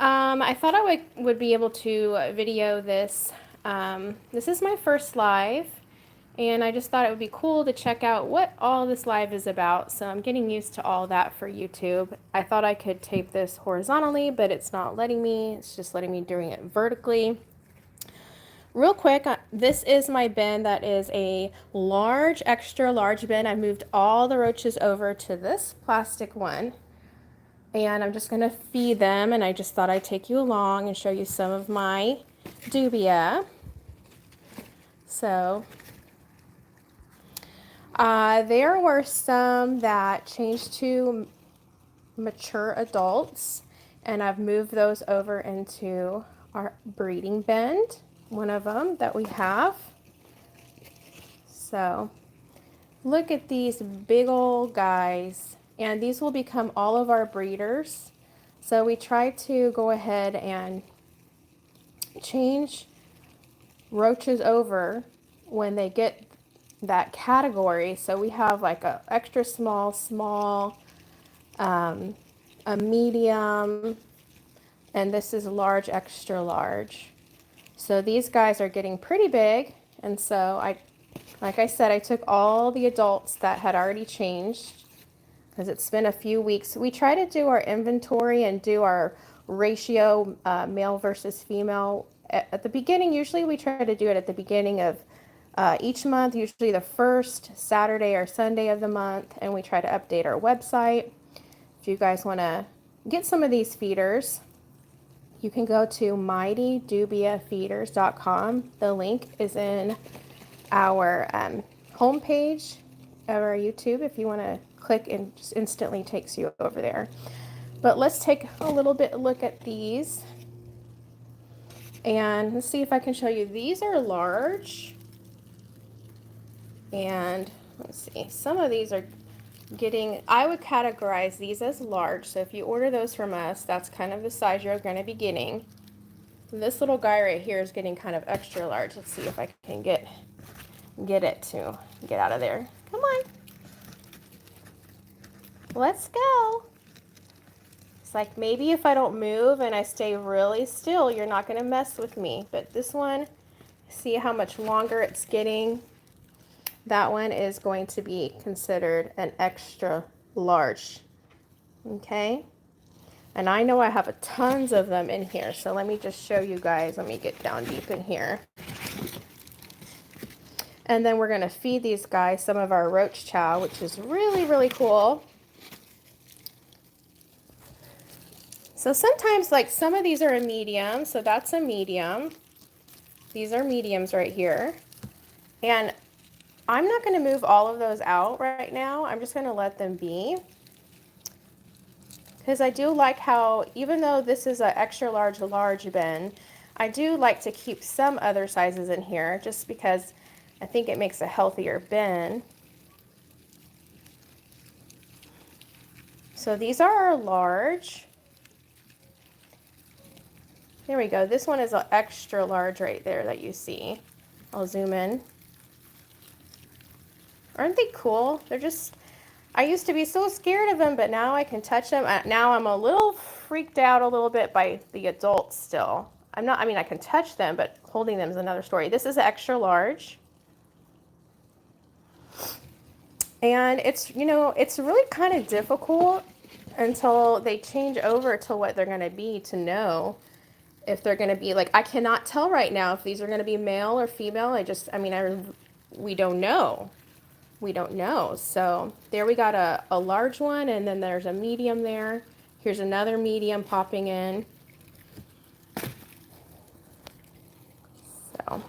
I thought I would be able to video this. This is my first live, and I just thought it would be cool to check out what all this live is about. So I'm getting used to all that for YouTube. I thought I could tape this horizontally, but it's not letting me. It's just letting me doing it vertically. Real quick, this is my bin that is a large, extra large bin. I moved all the roaches over to this plastic one. And I'm just going to feed them, and I just thought I'd take you along and show you some of my dubia. So there were some that changed to mature adults, and I've moved those over into our breeding bin, one of them that we have. So look at these big old guys, and these will become all of our breeders. So we try to go ahead and change roaches over when they get that category. So we have like a extra small, a medium, and this is large, extra large. So these guys are getting pretty big, and so like I said, I took all the adults that had already changed because it's been a few weeks. We try to do our inventory and do our ratio, male versus female at the beginning. Usually we try to do it at the beginning of each month, usually the first Saturday or Sunday of the month, and we try to update our website. If you guys want to get some of these feeders, you can go to mightydubiafeeders.com. The link is in our homepage of our YouTube if you want to click, and just instantly takes you over there. But let's take a little bit look at these, and let's see if I can show you. These are large, and let's see, some of these are getting, I would categorize these as large. So if you order those from us, that's kind of the size you're going to be getting. This little guy right here is getting kind of extra large. Let's see if I can get it to get out of there. Come on. Let's go. It's like maybe if I don't move and I stay really still, you're not going to mess with me. But this one, see how much longer it's getting? That one is going to be considered an extra large. Okay? And I know I have tons of them in here, so let me just show you guys. Let me get down deep in here. And then we're going to feed these guys some of our roach chow, which is really, really cool. So sometimes, like, some of these are a medium, so that's a medium. These are mediums right here. And I'm not going to move all of those out right now. I'm just going to let them be. Because I do like how, even though this is an extra large bin, I do like to keep some other sizes in here just because I think it makes a healthier bin. So these are our large. There we go. This one is an extra large right there that you see. I'll zoom in. Aren't they cool? They're just, I used to be so scared of them, but now I can touch them. Now I'm a little freaked out a little bit by the adults still. I'm not, I mean, I can touch them, but holding them is another story. This is extra large. And it's, you know, it's really kind of difficult until they change over to what they're going to be to know if they're going to be, like, I cannot tell right now if these are going to be male or female. We don't know. We don't know. So there we got a large one, and then there's a medium there. Here's another medium popping in. So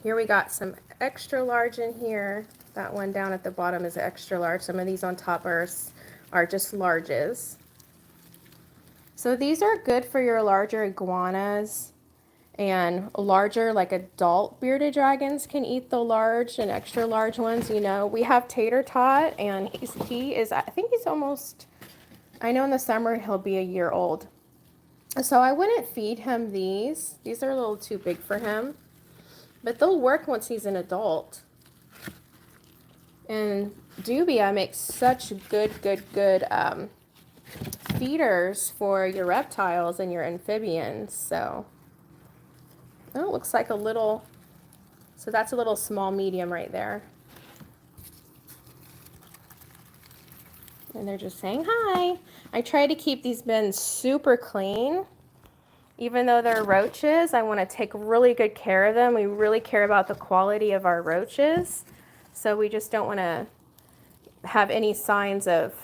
here we got some extra large in here. That one down at the bottom is extra large. Some of these on top are just larges. So these are good for your larger iguanas, and larger, like adult bearded dragons can eat the large and extra large ones. You know, we have Tater Tot, and he is, I think he's almost, I know in the summer he'll be a year old. So I wouldn't feed him these. These are a little too big for him, but they'll work once he's an adult. And Dubia makes such good feeders for your reptiles and your amphibians. So, oh, it looks like a little, so that's a little small medium right there. And they're just saying hi. I try to keep these bins super clean. Even though they're roaches, I want to take really good care of them. We really care about the quality of our roaches. So we just don't want to have any signs of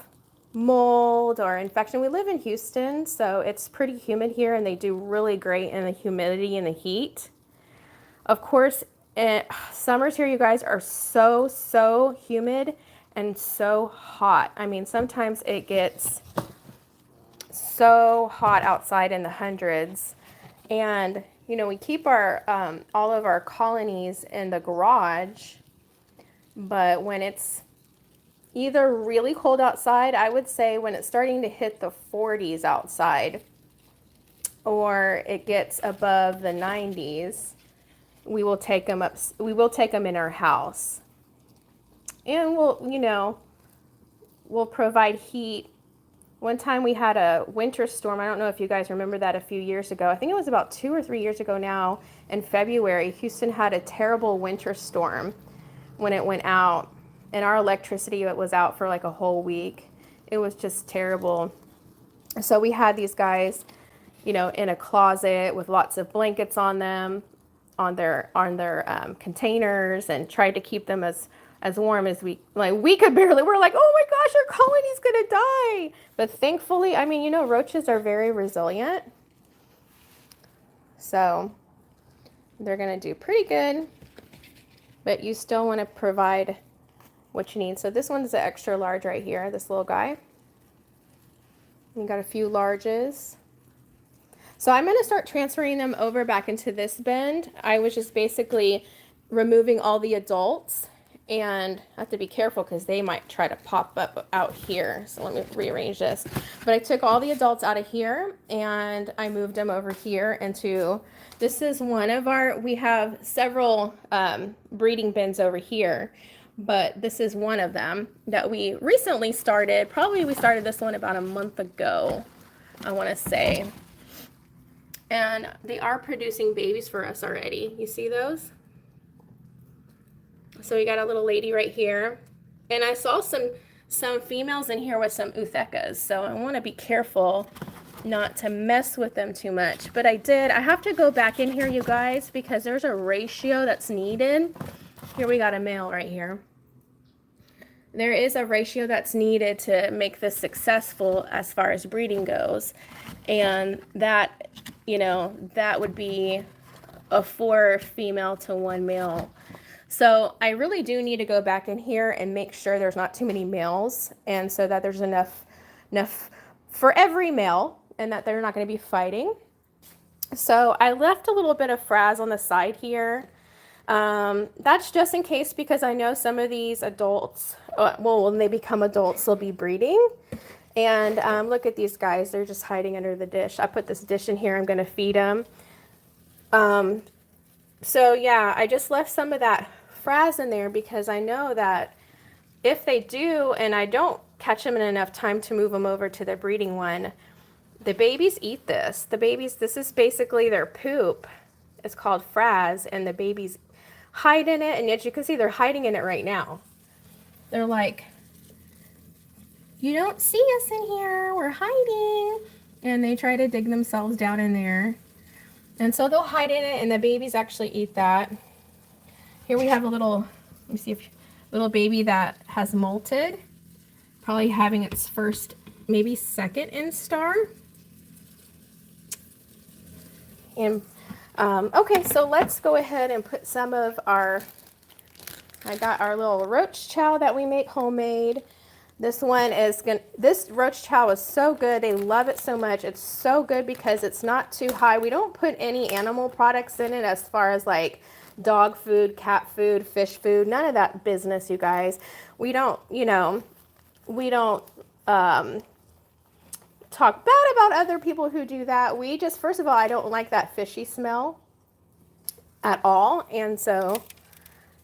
mold or infection. We live in Houston, so it's pretty humid here, and they do really great in the humidity and the heat. Of course, summers here, you guys, are so humid and so hot. I mean, sometimes it gets so hot outside in the hundreds. And, you know, we keep our all of our colonies in the garage, but when it's either really cold outside, I would say when it's starting to hit the 40s outside, or it gets above the 90s, we will take them up. We will take them in our house, and we'll, you know, we'll provide heat. One time we had a winter storm. I don't know if you guys remember that a few years ago. I think it was about 2 or 3 years ago now. In February, Houston had a terrible winter storm when it went out, and our electricity was out for like a whole week. It was just terrible. So we had these guys, you know, in a closet with lots of blankets on them, on their containers, and tried to keep them as warm as we could barely. We're like, oh my gosh, our colony's gonna die. But thankfully, I mean, you know, roaches are very resilient, so they're gonna do pretty good. But you still want to provide what you need. So this one's the extra large right here, this little guy. You got a few larges. So I'm going to start transferring them over back into this bin. I was just basically removing all the adults, and I have to be careful because they might try to pop up out here. So let me rearrange this. But I took all the adults out of here and I moved them over here into, this is one of our, we have several breeding bins over here, but this is one of them that we recently started. Probably we started this one about a month ago, I want to say. And they are producing babies for us already. You see those? So we got a little lady right here. And I saw some females in here with some uthecas. So I want to be careful not to mess with them too much. But I did. I have to go back in here, you guys, because there's a ratio that's needed. Here we got a male right here. There is a ratio that's needed to make this successful as far as breeding goes. And that, you know, that would be a 4 female to 1 male. So I really do need to go back in here and make sure there's not too many males, and so that there's enough for every male and that they're not going to be fighting. So I left a little bit of frass on the side here. That's just in case, because I know some of these adults, well, when they become adults, they'll be breeding. And look at these guys. They're just hiding under the dish. I put this dish in here. I'm going to feed them. So yeah, I just left some of that frass in there because I know that if they do, and I don't catch them in enough time to move them over to the breeding one, the babies eat this. The babies, this is basically their poop. It's called frass, and the babies hide in it. And as you can see, they're hiding in it right now. They're like, you don't see us in here, we're hiding. And they try to dig themselves down in there. And so they'll hide in it, and the babies actually eat that. Here we have a little, let me see, if little baby that has molted, probably having its first, maybe second instar. And okay, so let's go ahead and put some of our, I got our little roach chow that we make homemade. This one is this roach chow is so good. They love it so much. It's so good because it's not too high. We don't put any animal products in it as far as like dog food, cat food, fish food, none of that business, you guys. We don't, you know, we don't talk bad about other people who do that. We just, first of all, I don't like that fishy smell at all. And so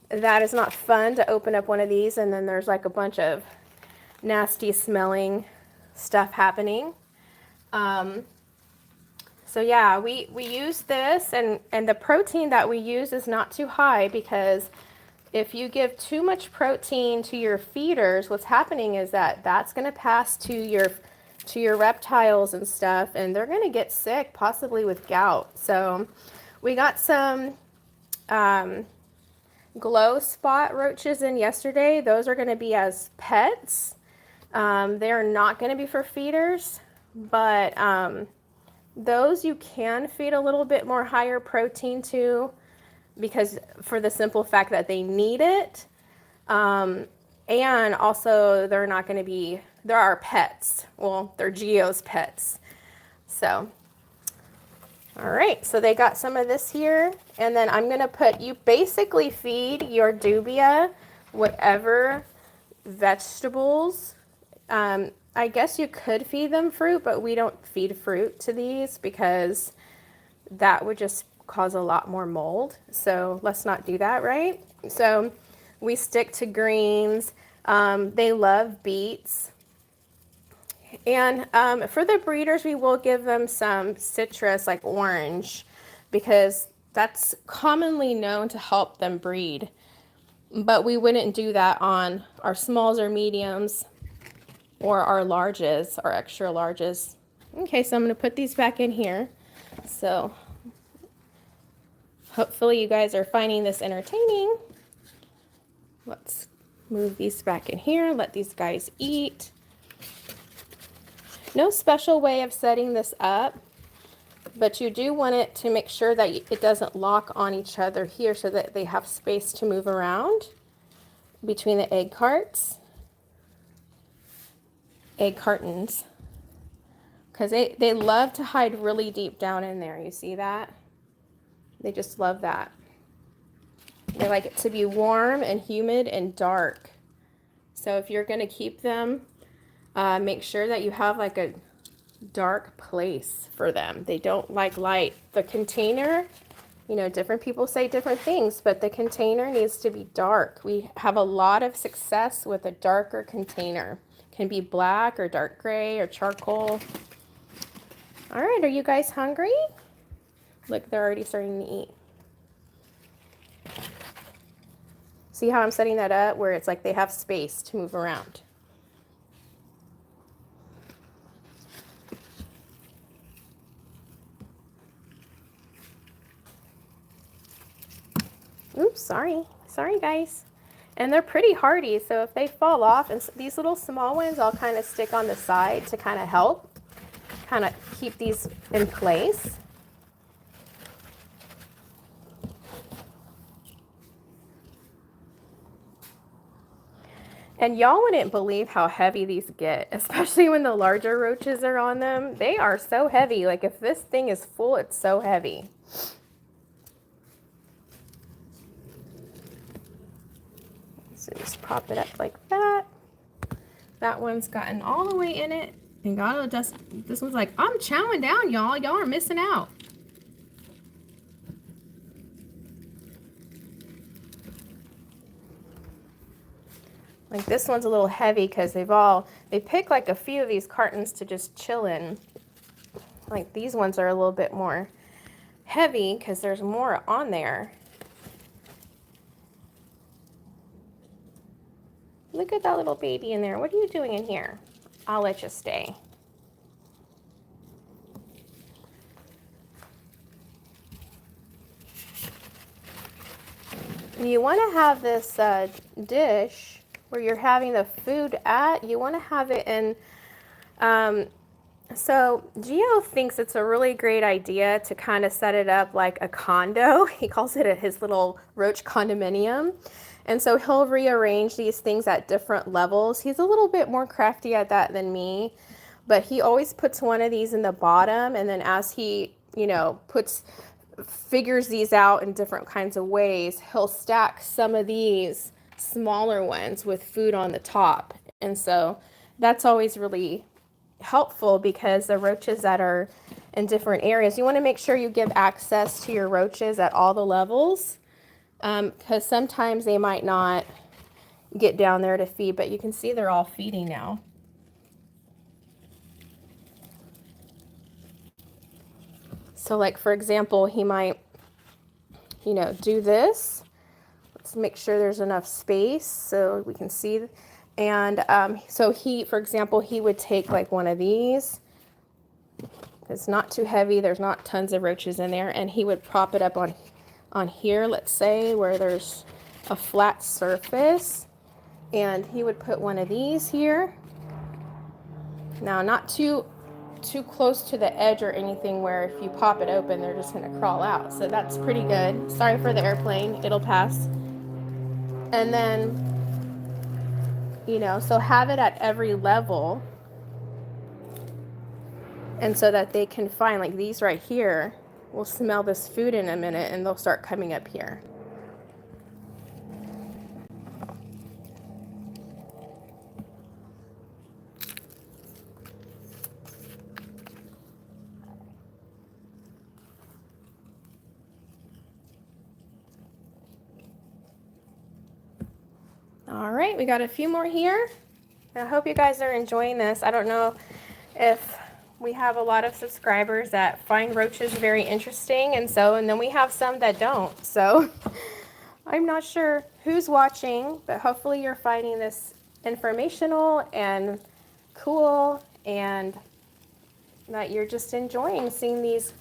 that is not fun to open up one of these and then there's like a bunch of nasty smelling stuff happening. So yeah, we use this, and the protein that we use is not too high, because if you give too much protein to your feeders, what's happening is that that's going to pass to your reptiles and stuff, and they're going to get sick, possibly with gout. So we got some glow spot roaches in yesterday. Those are going to be as pets. They're not going to be for feeders, but those you can feed a little bit more higher protein to, because for the simple fact that they need it. And also they're not going to be, they're our pets. Well, they're Geo's pets. So, all right, so they got some of this here, and then I'm going to put, you basically feed your dubia whatever vegetables. I guess you could feed them fruit, but we don't feed fruit to these because that would just cause a lot more mold. So let's not do that, right? So we stick to greens. They love beets. And for the breeders, we will give them some citrus like orange, because that's commonly known to help them breed. But we wouldn't do that on our smalls or mediums or our larges, our extra larges. Okay, so I'm going to put these back in here. So hopefully you guys are finding this entertaining. Let's move these back in here, let these guys eat. No special way of setting this up, but you do want it to make sure that it doesn't lock on each other here, so that they have space to move around between the egg cartons, because they love to hide really deep down in there. You see that? They just love that. They like it to be warm and humid and dark. So if you're going to keep them, make sure that you have like a dark place for them. They don't like light. The container, you know, different people say different things, but the container needs to be dark. We have a lot of success with a darker container. Can be black or dark gray or charcoal. All right, are you guys hungry? Look, they're already starting to eat. See how I'm setting that up where it's like they have space to move around. Oops, sorry guys. And they're pretty hardy, so if they fall off, and these little small ones, I'll kind of stick on the side to kind of help, kind of keep these in place. And y'all wouldn't believe how heavy these get, especially when the larger roaches are on them. They are so heavy. Like if this thing is full, it's so heavy. So just pop it up like that. That one's gotten all the way in it. And God, this one's like, I'm chowing down, y'all. Y'all are missing out. Like this one's a little heavy because they pick like a few of these cartons to just chill in. Like these ones are a little bit more heavy because there's more on there. Look at that little baby in there. What are you doing in here? I'll let you stay. You want to have this dish where you're having the food at, you want to have it in, so Geo thinks it's a really great idea to kind of set it up like a condo. He calls it his little roach condominium. And so he'll rearrange these things at different levels. He's a little bit more crafty at that than me, but he always puts one of these in the bottom, and then as he, you know, figures these out in different kinds of ways, he'll stack some of these smaller ones with food on the top. And so that's always really helpful, because the roaches that are in different areas, you want to make sure you give access to your roaches at all the levels. because sometimes they might not get down there to feed, but you can see they're all feeding now. So like, for example, he might, you know, do this. Let's make sure there's enough space so we can see. And so he, for example, he would take like one of these. It's not too heavy. There's not tons of roaches in there. And he would prop it up on here, let's say, where there's a flat surface. And he would put one of these here. Now, not too close to the edge or anything where if you pop it open, they're just going to crawl out. So that's pretty good. Sorry for the airplane. It'll pass. And then, you know, so have it at every level. And so that they can find, like these right here, will smell this food in a minute and they'll start coming up here. All right, we got a few more here. I hope you guys are enjoying this. I don't know if we have a lot of subscribers that find roaches very interesting, and then we have some that don't. So I'm not sure who's watching, but hopefully you're finding this informational and cool, and that you're just enjoying seeing these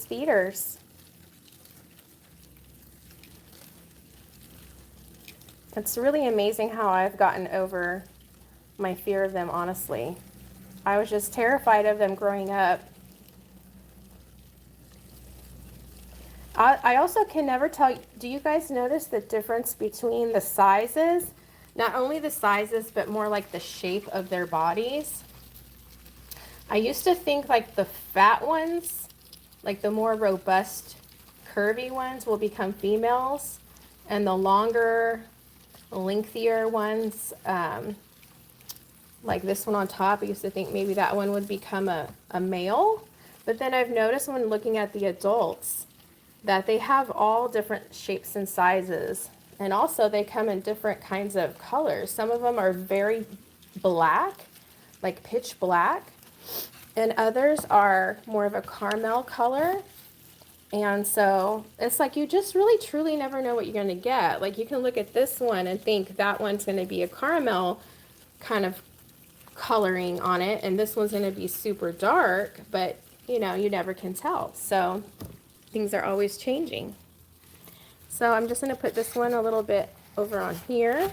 feeders. It's really amazing how I've gotten over my fear of them, honestly. I was just terrified of them growing up. I also can never tell, do you guys notice the difference between the sizes? Not only the sizes, but more like the shape of their bodies. I used to think like the fat ones, like the more robust, curvy ones will become females, and the longer, lengthier ones, like this one on top, I used to think maybe that one would become a male. But then I've noticed when looking at the adults that they have all different shapes and sizes. And also they come in different kinds of colors. Some of them are very black, like pitch black. And others are more of a caramel color. And so it's like you just really truly never know what you're going to get. Like you can look at this one and think that one's going to be a caramel kind of coloring on it, and this one's going to be super dark, but you know, you never can tell. So things are always changing. So I'm just going to put this one a little bit over on here.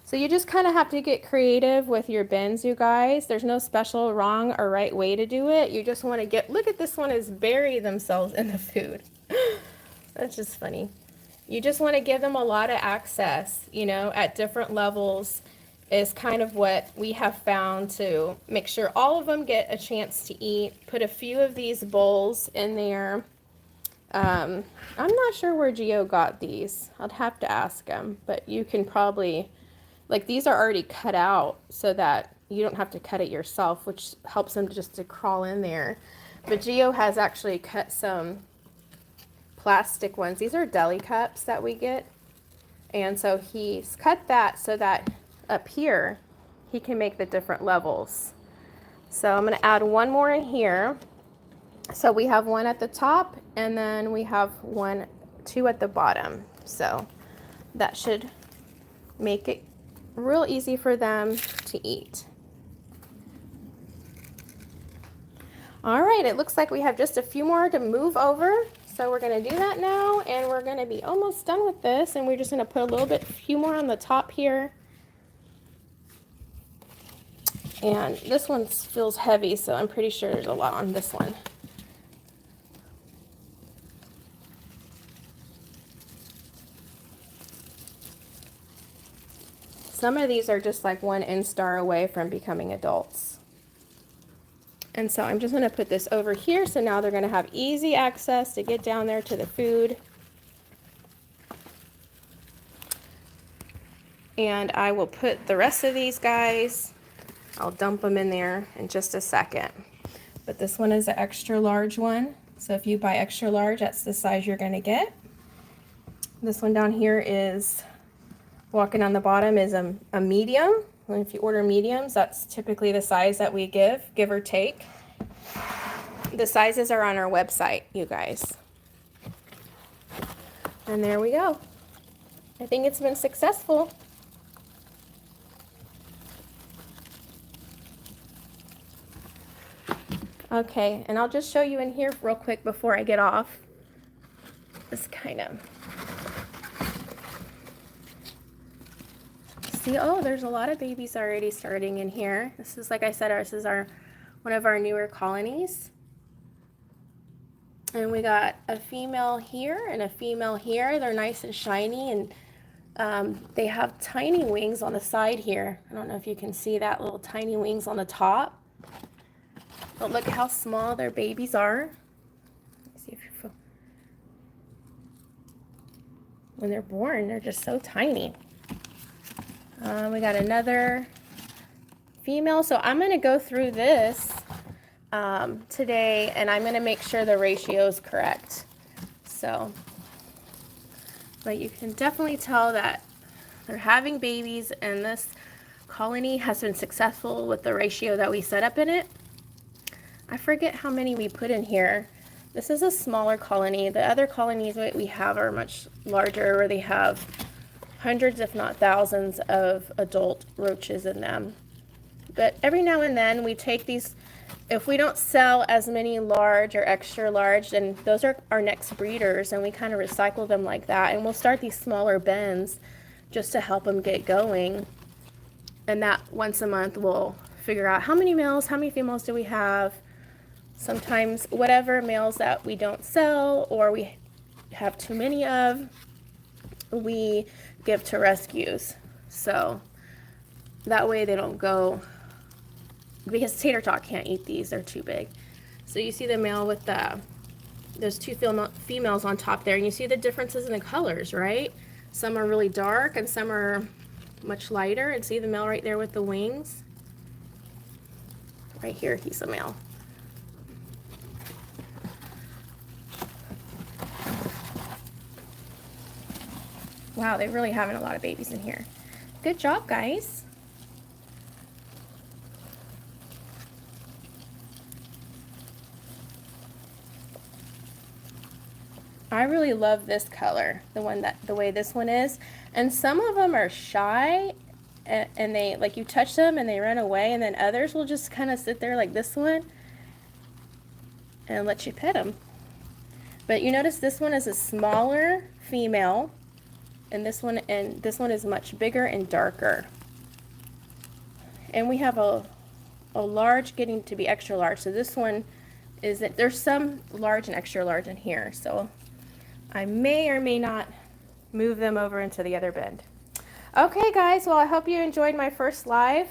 So you just kind of have to get creative with your bins, you guys. There's no special wrong or right way to do it. You just want to get, look at this one, is bury themselves in the food. That's just funny. You just want to give them a lot of access, you know, at different levels is kind of what we have found to make sure all of them get a chance to eat. Put a few of these bowls in there. I'm not sure where Gio got these. I'd have to ask him, but you can probably, like these are already cut out so that you don't have to cut it yourself, which helps them just to crawl in there. But Gio has actually cut some plastic ones. These are deli cups that we get. And so he's cut that so that up here he can make the different levels. So I'm going to add one more in here. So we have one at the top, and then we have two at the bottom. So that should make it real easy for them to eat. All right, it looks like we have just a few more to move over. So we're going to do that now, and we're going to be almost done with this, and we're just going to put a few more on the top here. And this one feels heavy, so I'm pretty sure there's a lot on this one. Some of these are just like one instar away from becoming adults. And so I'm just going to put this over here, so now they're going to have easy access to get down there to the food. And I will put the rest of these guys, I'll dump them in there in just a second. But this one is an extra large one. So if you buy extra large, that's the size you're going to get. This one down here is walking on the bottom is a medium. And if you order mediums, that's typically the size that we give or take. The sizes are on our website, you guys. And there we go. I think it's been successful. Okay, and I'll just show you in here real quick before I get off. Just kind of see, oh, there's a lot of babies already starting in here. This is, like I said, this is one of our newer colonies. And we got a female here and a female here. They're nice and shiny, and they have tiny wings on the side here. I don't know if you can see that, little tiny wings on the top. But look how small their babies are. Let's see if you when they're born, they're just so tiny. We got another female. So I'm going to go through this today, and I'm going to make sure the ratio is correct. So, but you can definitely tell that they're having babies, and this colony has been successful with the ratio that we set up in it. I forget how many we put in here. This is a smaller colony. The other colonies that we have are much larger, where they have hundreds, if not thousands, of adult roaches in them. But every now and then we take these, if we don't sell as many large or extra large, then those are our next breeders, and we kind of recycle them like that. And we'll start these smaller bins just to help them get going. And that once a month we'll figure out how many males, how many females do we have. Sometimes whatever males that we don't sell or we have too many of, we give to rescues. So that way they don't go, because Tater Tot can't eat these, they're too big. So you see the male with those two females on top there, and you see the differences in the colors, right? Some are really dark and some are much lighter. And see the male right there with the wings? Right here, he's a male. Wow, they're really having a lot of babies in here. Good job, guys. I really love this color, the way this one is. And some of them are shy, and they, like, you touch them and they run away, and then others will just kind of sit there like this one and let you pet them. But you notice this one is a smaller female, and this one is much bigger and darker. And we have a large getting to be extra large. So this one is, there's some large and extra large in here. So I may or may not move them over into the other bin. Okay, guys, well, I hope you enjoyed my first live.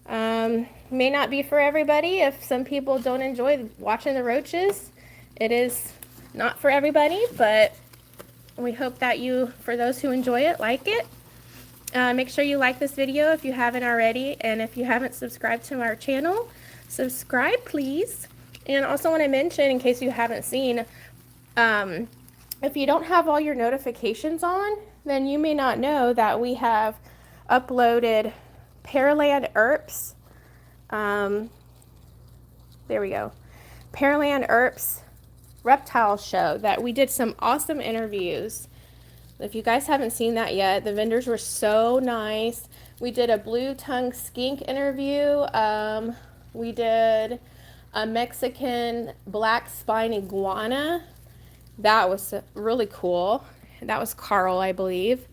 May not be for everybody. If some people don't enjoy watching the roaches, it is not for everybody, but we hope that you, for those who enjoy it, like it. Make sure you like this video if you haven't already, and if you haven't subscribed to our channel, subscribe please. And also want to mention, in case you haven't seen, if you don't have all your notifications on, then you may not know that we have uploaded Pearland Earps. There we go. Pearland Earps reptile show that we did some awesome interviews. If you guys haven't seen that yet, the vendors were so nice. We did a blue tongue skink interview. We did a Mexican black spine iguana. That was really cool. That was Carl, I believe.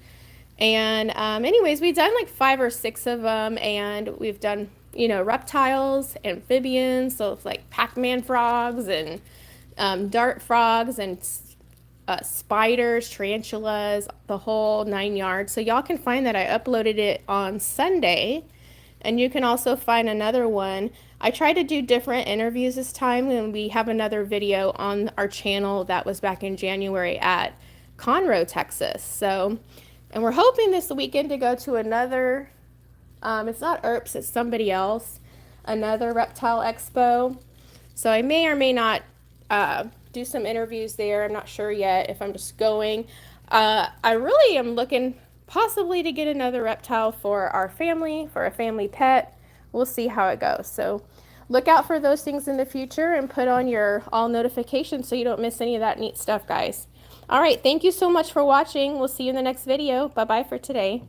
And anyways, we've done like 5 or 6 of them, and we've done, you know, reptiles, amphibians, so it's like Pac-Man frogs and dart frogs and spiders, tarantulas, the whole 9 yards. So y'all can find that. I uploaded it on Sunday, and you can also find another one. I tried to do different interviews this time, and we have another video on our channel that was back in January at Conroe, Texas. So, and we're hoping this weekend to go to another, it's not Earps, it's somebody else, another reptile expo. So I may or may not do some interviews there. I'm not sure yet if I'm just going. I really am looking possibly to get another reptile for our family, for a family pet. We'll see how it goes. So look out for those things in the future and put on your all notifications so you don't miss any of that neat stuff, guys. All right, thank you so much for watching. We'll see you in the next video. Bye-bye for today.